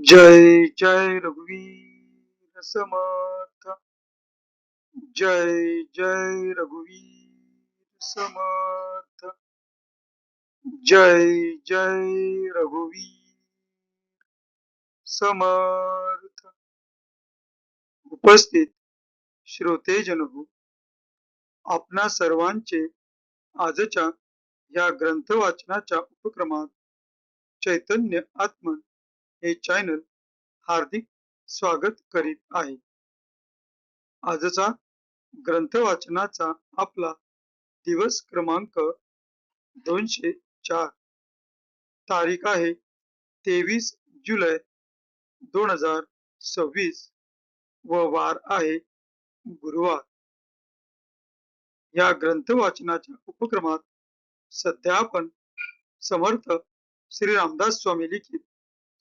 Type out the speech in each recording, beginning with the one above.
जय जय रघुवीर समर्थ। जय जय रघुवीर समर्थ। जय जय रघुवीर समर्थ। उपस्थित श्रोतेजन हो, आपणा सर्वांचे आजच्या या ग्रंथ वाचनाच्या उपक्रमात चैतन्य आत्मन हे चॅनल हार्दिक स्वागत करीत आहे। आजचा ग्रंथ वाचनाचा आपला दिवस क्रमांक 204, तारीख आहे 23 जुलै 2026 व वार आहे गुरुवार। या ग्रंथ वाचनाच्या उपक्रमात सध्या आपण समर्थ श्री रामदास स्वामी लिखित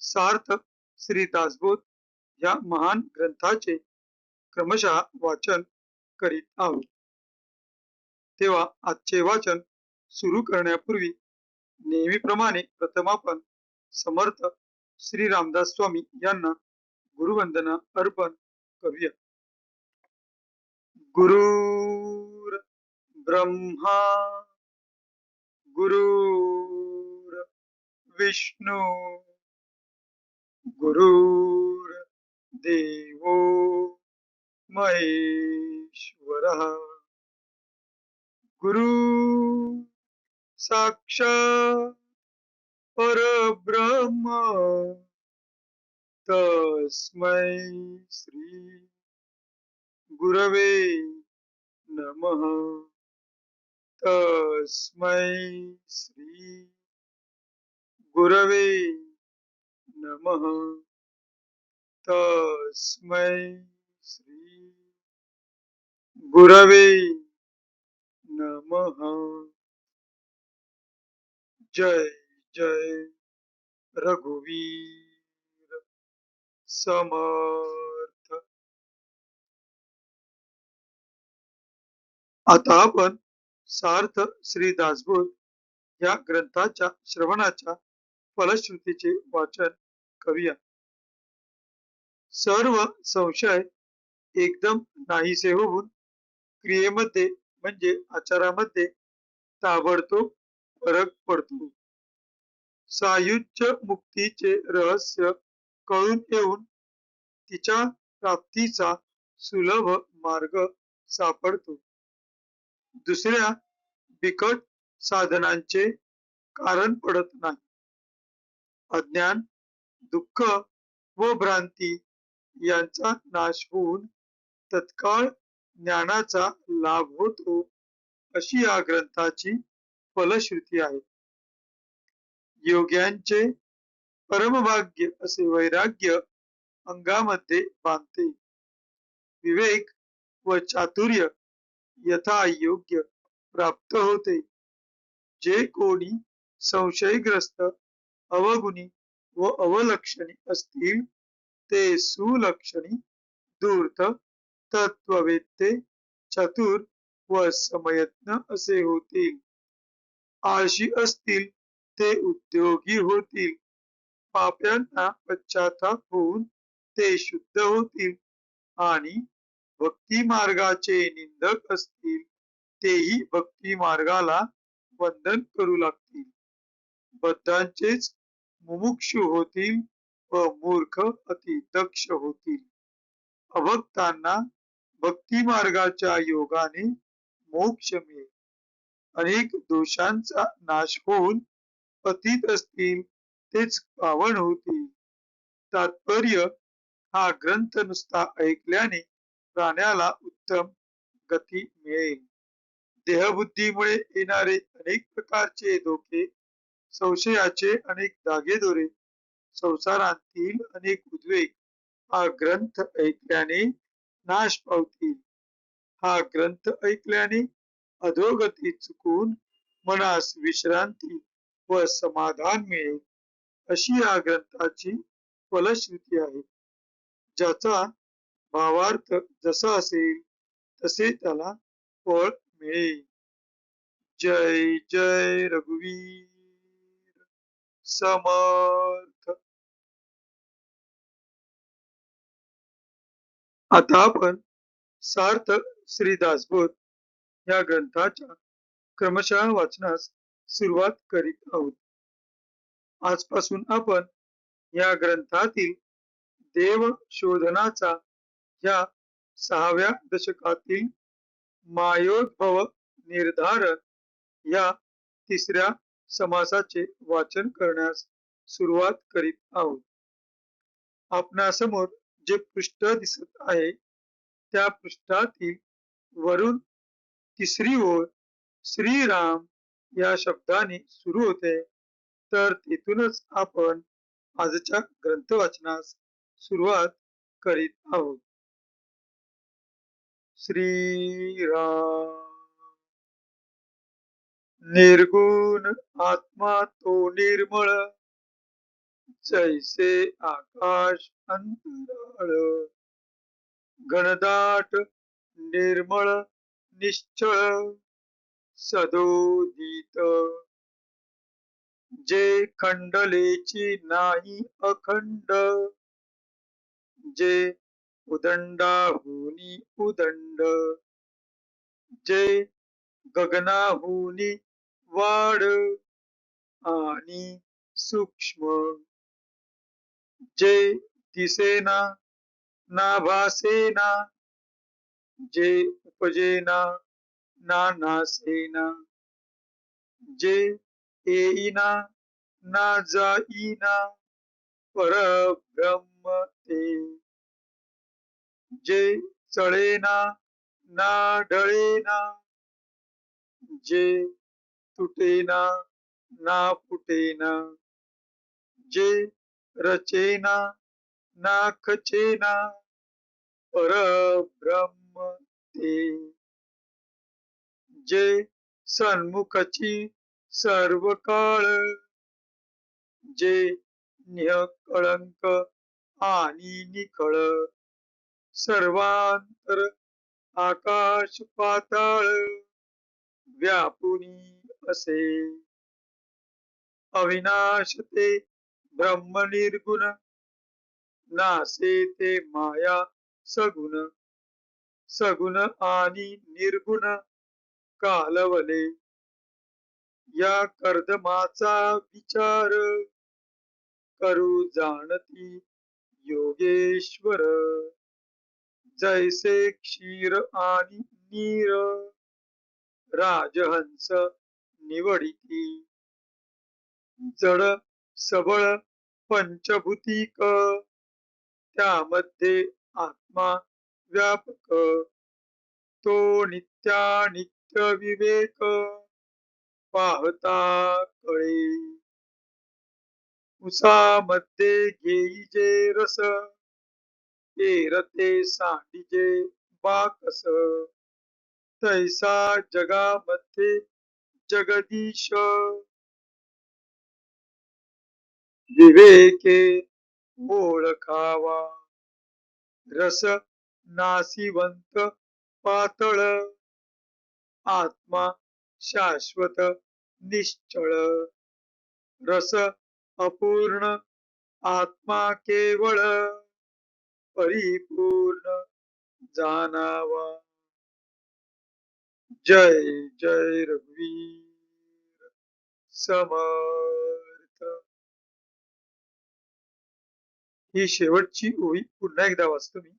सार्थ श्री दासबोध या महान ग्रंथाचे क्रमशः वाचन करीत आहोत। तेव्हा आजचे वाचन सुरू करण्यापूर्वी नेहमीप्रमाणे प्रथम आपण समर्थ श्री रामदास स्वामी यांना गुरुवंदना अर्पण करूया। गुरुर ब्रह्मा गुरुर विष्णू गुरुर देवो महेश्वरः गुरु साक्षात् परब्रह्म तस्मै श्री गुरवे नमः। तस्मै श्री गुरवे नमः। तस्मै श्री गुरवे नमः। जय जय रघुवीर समर्थ। आता आपण सार्थ श्री दासबोध या ग्रंथाच्या श्रवणाच्या फलश्रुतीचे वाचन करूया। सर्व संशय एकदम नाहीसे होऊन क्रियेमध्ये म्हणजे आचारामध्ये ताबडतोब फरक पडतो। सायुज्य मुक्तीचे रहस्य कळून येऊन तिच्या प्राप्तीचा सुलभ मार्ग सापडतो। दुसऱ्या बिकट साधनांचे कारण पडत नाही। अज्ञान, दुःख व भ्रांती यांचा नाश होऊन तत्काळ ज्ञानाचा लाभ होतो, अशी या ग्रंथाची फलश्रुती आहे। योग्यांचे परमभाग्य असे वैराग्य अंगामध्ये बांधते। विवेक व चातुर्य यथा योग्य प्राप्त होते। जे कोणी संशयग्रस्त, अवगुणी व अवलक्षणी असतील ते सुलक्षणी, धूर्त, तत्ववेत्ते, चतुर व समयज्ञ असे होतील। आळशी असतील ते उद्योगी होतील। पाप्यांना पश्चाताप होऊन ते शुद्ध होतील आणि भक्ती मार्गाचे निंदक असतील तेही भक्ती मार्गाला वंदन करू लागतील। बद्धांचेच मुमुक्षु होतील व मूर्ख अति दक्ष होतील। अभक्तांना भक्ती मार्गाच्या योगाने मोक्ष मिळेल। अनेक दोषांचा नाश होऊन पतित असतील तेच पावन होतील। तात्पर्य, हा ग्रंथ नुसता ऐकल्याने प्राण्याला उत्तम गती मिळेल। देहबुद्धीमुळे येणारे अनेक प्रकारचे धोके, संशयाचे अनेक धागेदोरे, संसारातील अनेक उद्वेग हा ग्रंथ ऐकल्याने नाश पावतील। हा ग्रंथ ऐकल्याने अधोगती चुकून मनास विश्रांती व समाधान मिळेल, अशी या ग्रंथाची फलश्रुती आहे। ज्याचा भावार्थ जसा असेल तसे त्याला फळ मिळेल। जय जय रघुवीर समर्थ। आता आपण सार्थ श्री दासबोध या ग्रंथाच्या क्रमशः वाचनास सुरुवात करीत आहोत. आजपासून आपण या ग्रंथातील देव शोधनाचा या 6व्या दशकातील मायोद्भव निर्धारण या 3ऱ्या समासाचे वाचन करण्यास सुरुवात करीत आहोत. आपणासमोर जे पृष्ठ दिसत आहे त्या पृष्ठातील वरून 3री ओळ श्रीराम या शब्दाने सुरू होते, तर तिथूनच आपण आजच्या ग्रंथ वाचनास सुरुवात करीत आहोत. श्रीराम निर्गुण आत्मा तो निर्मळ, जैसे आकाश अंतराळ, घनदाट निर्मळ निश्चळ सदोदित, जे खंडलेची नाही अखंड, जे उदंडाहुनी उदंड, जे गगनाहुनी वाढ आणि सूक्ष्म, जे दिसेना ना भासेना, जे उपजेना ना नासेना, जे येईना ना जाईना परब्रह्म ते, जे चळेना ना ढळेना, जे तुटेना ना फुटेना, जे रचेना ना खचेना परब्रह्म ते, जे सन्मुखची सर्व काळ, जे निःकळंक आणि निखळ, सर्वांतर आकाश पाताळ व्यापुनी असे, अविनाश ते ब्रह्म निर्गुण, नासे ते माया सगुण, सगुण आणि निर्गुण कालवले, या कर्दमाचा विचार करू जाणती योगेश्वर, जैसे क्षीर आणि नीर राजहंस निवडिती, जड सबळ पंचभूतिक, त्यामध्ये आत्मा व्यापक, तो नित्यानित्य विवेक पाहता कळे, उसामध्ये घेई जे रस, पेरते सांडिजे बाकस, तैसा जगामध्ये जगदीश, विवेके ओळखावा, रस नासिवंत पातळ, आत्मा शाश्वत निश्चळ, रस अपूर्ण आत्मा केवळ, परिपूर्ण जाणावा. जय जय रघुवीर समर्थ. ही शेवटची ओळी पुन्हा एकदा वाचतो मी,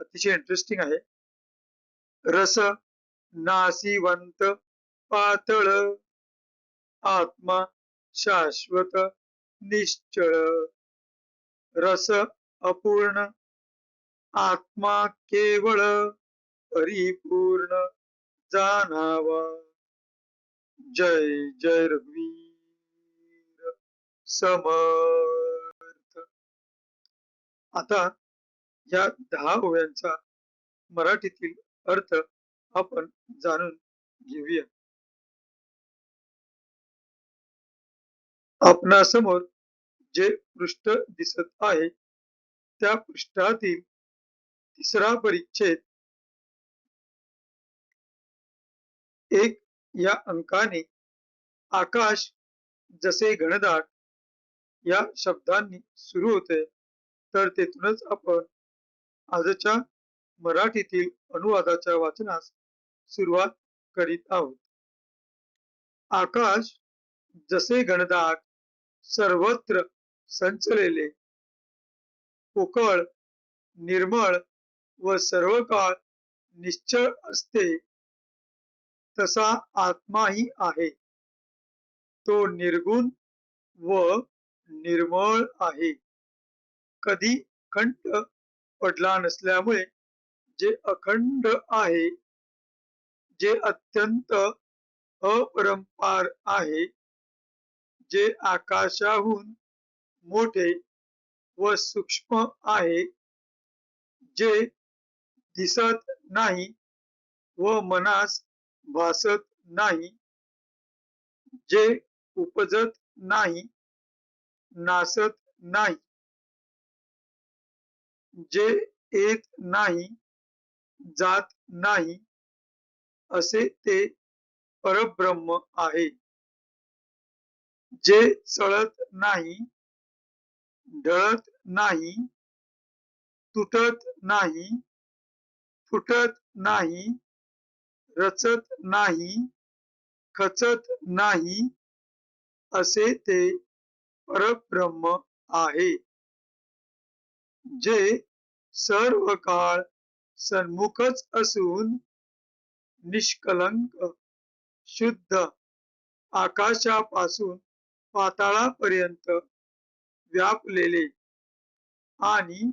अतिशय इंटरेस्टिंग आहे. रस नासिवंत पातळ, आत्मा शाश्वत निश्चळ, रस अपूर्ण आत्मा केवळ, परिपूर्ण जाणावा. जय जय रघुवीर समर्थ. आता या 10 ओव्यांचा मराठीतील अर्थ आपण जाणून घेऊया. आपणासमोर जे पृष्ठ दिसत आहे त्या पृष्ठातील 3रा परिच्छेद 1 या अंकाने आकाश जसे घनदाट या शब्दांनी सुरू होते, तर तेथूनच आपण आजच्या मराठीतील अनुवादाच्या वाचनास सुरुवात करीत आहोत. आकाश जसे घनदाट सर्वत्र संचलेले, पोकळ, निर्मळ व सर्व काळ निश्चळ असते, तसा आत्माही आहे. तो निर्गुण व निर्मळ आहे. कधी खंड पडला नसल्यामुळे जे अखंड आहे, जे अत्यंत अपरंपार आहे, जे आकाशाहून मोठे व सूक्ष्म आहे, जे दिसत नाही व मनास भासत नाही, जे उपजत नाही, नासत नाही, जे येत नाही, जात नाही, असे ते परब्रह्म आहे. जे चळत नाही, ढळत नाही, तुटत नाही, फुटत नाही, रचत नाही, खचत नाही, असे ते परब्रह्म आहे. जे सर्व काळ सन्मुखच असून निष्कलंक शुद्ध आकाशापासून पाताळापर्यंत व्यापलेले आणि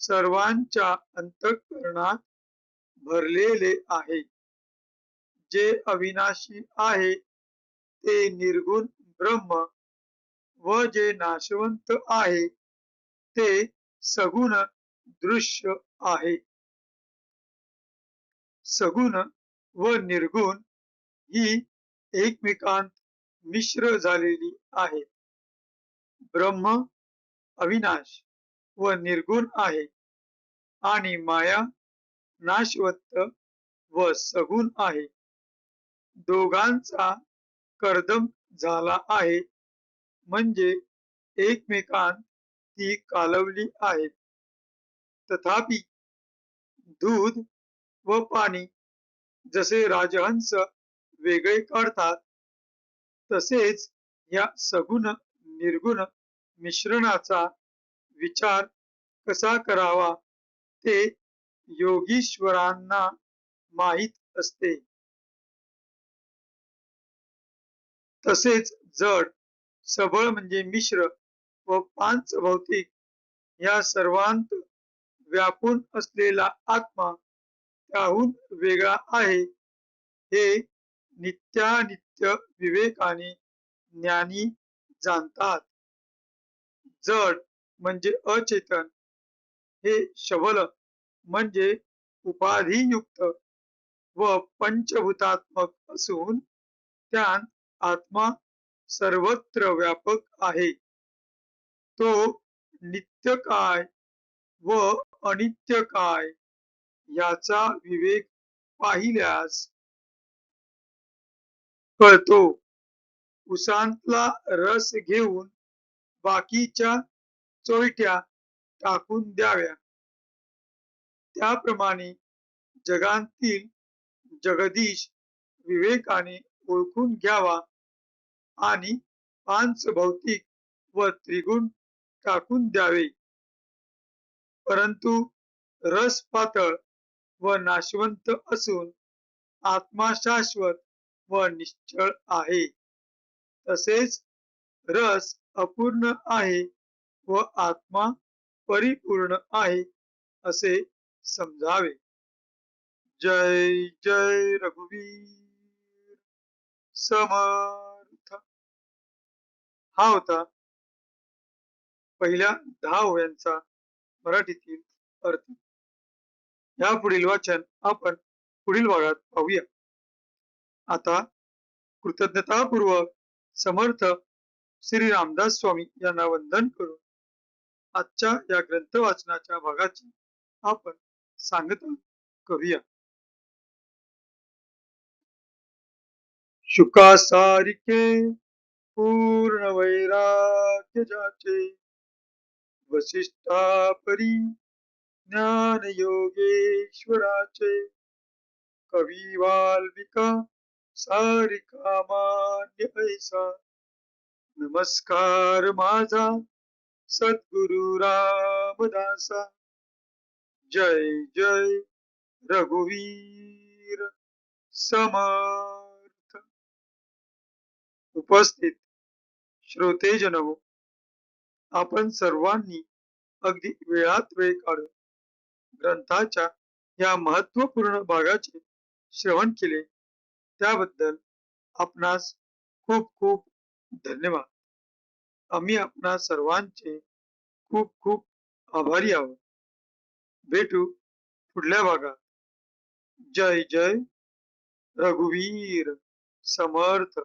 सर्वांच्या अंतःकरणात भरलेले आहे. जे अविनाशी आहे ते निर्गुण ब्रह्म व जे नाशवंत आहे ते सगुण दृश्य आहे. सगुण व निर्गुण ही एकमेकांत मिश्र झालेली आहे. ब्रह्म अविनाश व निर्गुण आहे आणि माया नाशवंत व सगुण आहे. दोघांचा कर्दम झाला आहे, म्हणजे एकमेकांत ती कालवली आहेत. तथापि दूध व पाणी जसे राजहंस वेगळे काढतात, तसेच या सगुण निर्गुण मिश्रणाचा विचार कसा करावा ते योगीश्वरांना माहित असते. तसेच जड सबळ म्हणजे मिश्र व पांच भौतिक या सर्वांत व्यापून असलेला आत्मा त्याहून वेगळा आहे, हे नित्यानित्य विवेकाने ज्ञानी जाणतात. जड म्हणजे अचेतन, हे शबल म्हणजे उपाधियुक्त व पंचभूतात्मक असून त्यात आत्मा सर्वत्र व्यापक आहे. तो नित्य काय व अनित्य काय याचा विवेक पाहिल्यास कळतो. उसांतला रस घेऊन बाकीच्या चोयट्या टाकून द्याव्या, त्याप्रमाणे जगांतील जगदीश विवेकाने ओळखून घ्यावा आणि पांच भौतिक व त्रिगुण टाकून द्यावे. परंतु रस पातळ व नाशवंत असून आत्मा शाश्वत व निश्चळ आहे. तसेच रस अपूर्ण आहे व आत्मा परिपूर्ण आहे असे समजावे. जय जय रघुवीर समर्थ. हा होता पहिल्या 10 ओव्यांचा मराठीतील अर्थ. या पुढील वाचन आपण पुढील भागात पाहूया. आता कृतज्ञतापूर्वक समर्थ श्री रामदास स्वामी यांना वंदन करून आजच्या या ग्रंथ वाचनाच्या भागाची आपण सांगता करूया. शुकासारिके पूर्ण वैराग्य जाचे, वसिष्ठा परी ज्ञान योगेश्वराचे कवी वाल्मिका सारिका मान्य ऐसा नमस्कार माझा सद्गुरु रामदासा जय जय रघुवीर समर्थ. उपस्थित श्रोतेजन हो, आपण सर्वांनी अगदी वेळात वेळ काढून ग्रंथाच्या या महत्वपूर्ण भागाचे श्रवण केले त्याबद्दल आपणास खूप खूप धन्यवाद. आम्ही आपणा सर्वांचे खूप खूप आभारी आहोत. भेटू पुढल्या भागात. जय जय रघुवीर समर्थ.